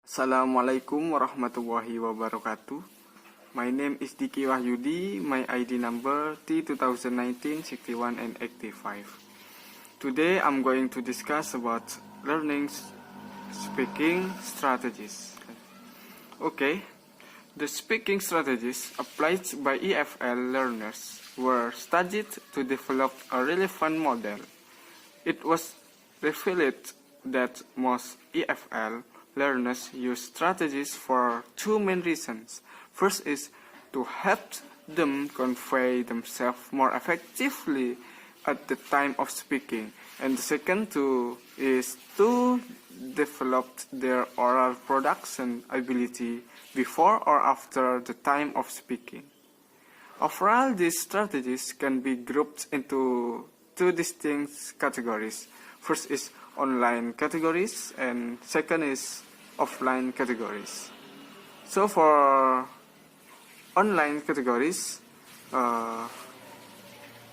Assalamualaikum warahmatullahi wabarakatuh. My name is Diki Wahyudi. My ID number T2019-61 and 85. Today I'm going to discuss about learning speaking strategies. Okay, the speaking strategies applied by EFL learners were studied to develop a relevant model. It was revealed that most EFL learners use strategies for two main reasons. First is to help them convey themselves more effectively at the time of speaking, and the second is to develop their oral production ability before or after the time of speaking. Overall, these strategies can be grouped into two distinct categories. First is online categories, and second is offline categories. So for online categories,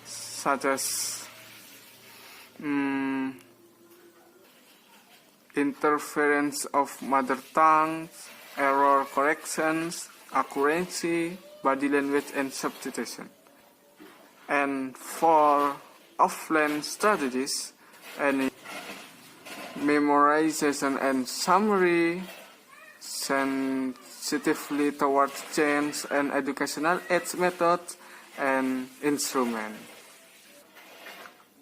such as interference of mother tongue, error corrections, accuracy, body language, and substitution. And for offline strategies, any memorization and summary, sensitively towards change, and educational aids methods and instrument.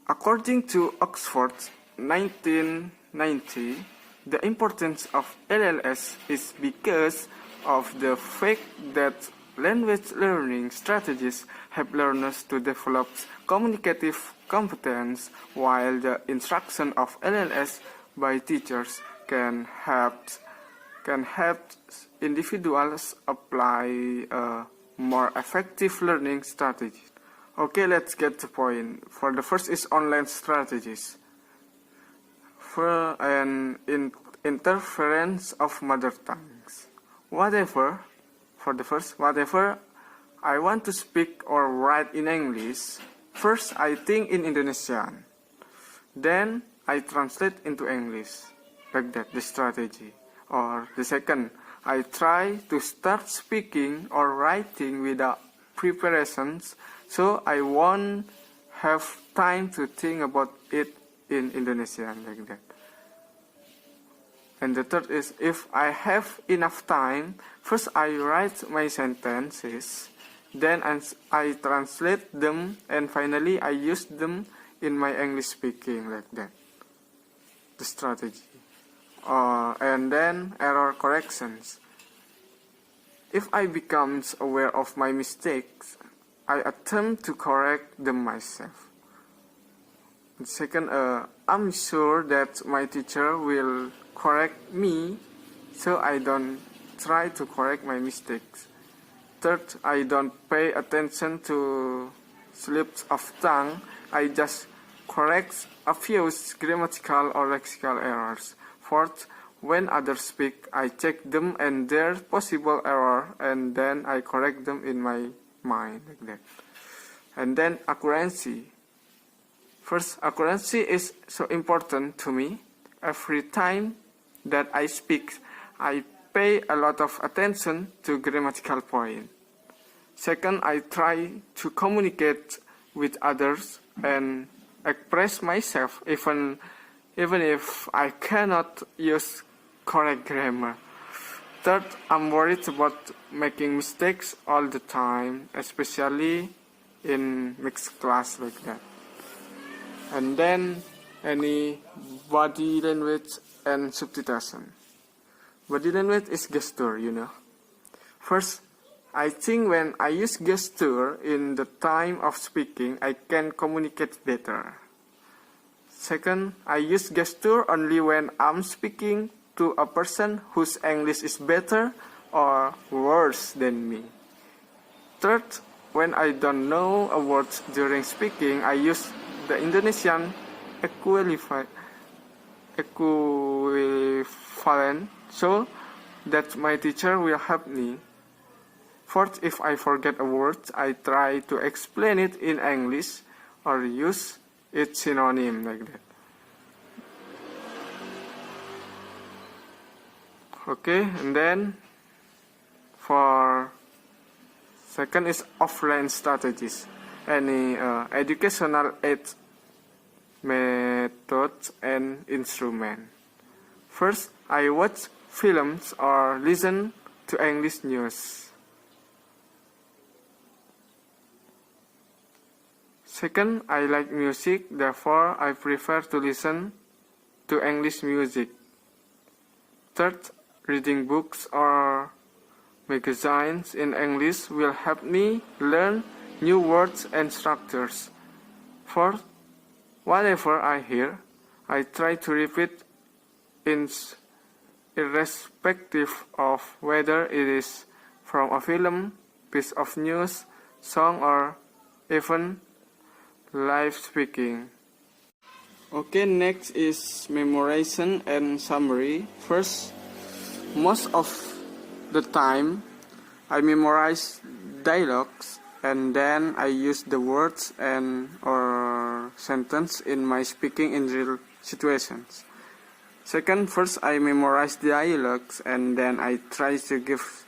According to Oxford 1990, the importance of LLS is because of the fact that language learning strategies help learners to develop communicative competence, while the instruction of LLS by teachers can help individuals apply a more effective learning strategy. Okay, let's get to the point. For the first is online strategies. For an interference of mother tongues. Whatever I want to speak or write in English, first I think in Indonesian, then I translate into English, like that, the strategy. Or the second, I try to start speaking or writing without preparations, so I won't have time to think about it in Indonesian, like that. And the third is, if I have enough time, first I write my sentences, then I translate them, and finally I use them in my English speaking, like that. The strategy. And then error corrections. If I become aware of my mistakes, I attempt to correct them myself. And second, I'm sure that my teacher will correct me, so I don't try to correct my mistakes. Third, I don't pay attention to slips of tongue. I just correct a few grammatical or lexical errors. Fourth, when others speak, I check them and their possible error, and then I correct them in my mind, like that. And then accuracy. First, accuracy is so important to me. Every time that I speak, I pay a lot of attention to grammatical point. Second, I try to communicate with others and express myself even if I cannot use correct grammar. Third, I'm worried about making mistakes all the time, especially in mixed class, like that. And then any body language and substitution. Body language is gesture, you know. First, I think when I use gesture in the time of speaking, I can communicate better. Second, I use gesture only when I'm speaking to a person whose English is better or worse than me. Third, when I don't know a word during speaking, I use the Indonesian equivalent so that my teacher will help me. Fourth, if I forget a word, I try to explain it in English or use its synonym, like that. Okay, and then for second is offline strategies. Any educational aids, methods, and instrument. First, I watch films or listen to English news. Second, I like music, therefore I prefer to listen to English music. Third, reading books or magazines in English will help me learn new words and structures. Fourth, whatever I hear, I try to repeat irrespective of whether it is from a film, piece of news, song, or even live speaking. Okay, next is memorization and summary. First, most of the time I memorize dialogues and then I use the words and or sentence in my speaking in real situations. Second, first I memorize dialogues and then I try to give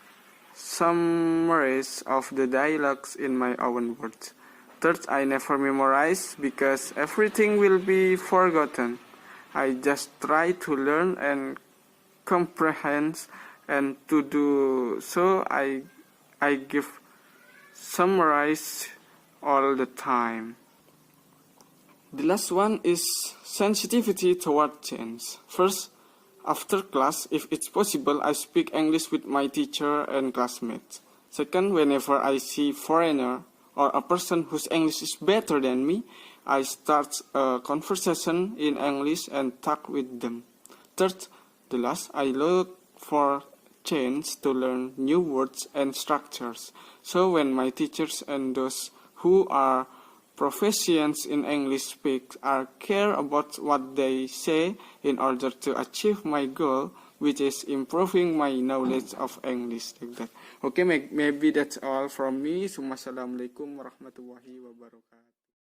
summaries of the dialogues in my own words. Third, I never memorize because everything will be forgotten. I just try to learn and comprehend, and to do so I give summarize all the time. The last one is sensitivity toward change. First, after class, if it's possible, I speak English with my teacher and classmates. Second, whenever I see foreigner or a person whose English is better than me, I start a conversation in English and talk with them. Third, the last, I look for change to learn new words and structures. So when my teachers and those who are proficients in English speak are care about what they say in order to achieve my goal, which is improving my knowledge of English, like that. Okay, maybe that's all from me. Assalamualaikum warahmatullahi wabarakatuh.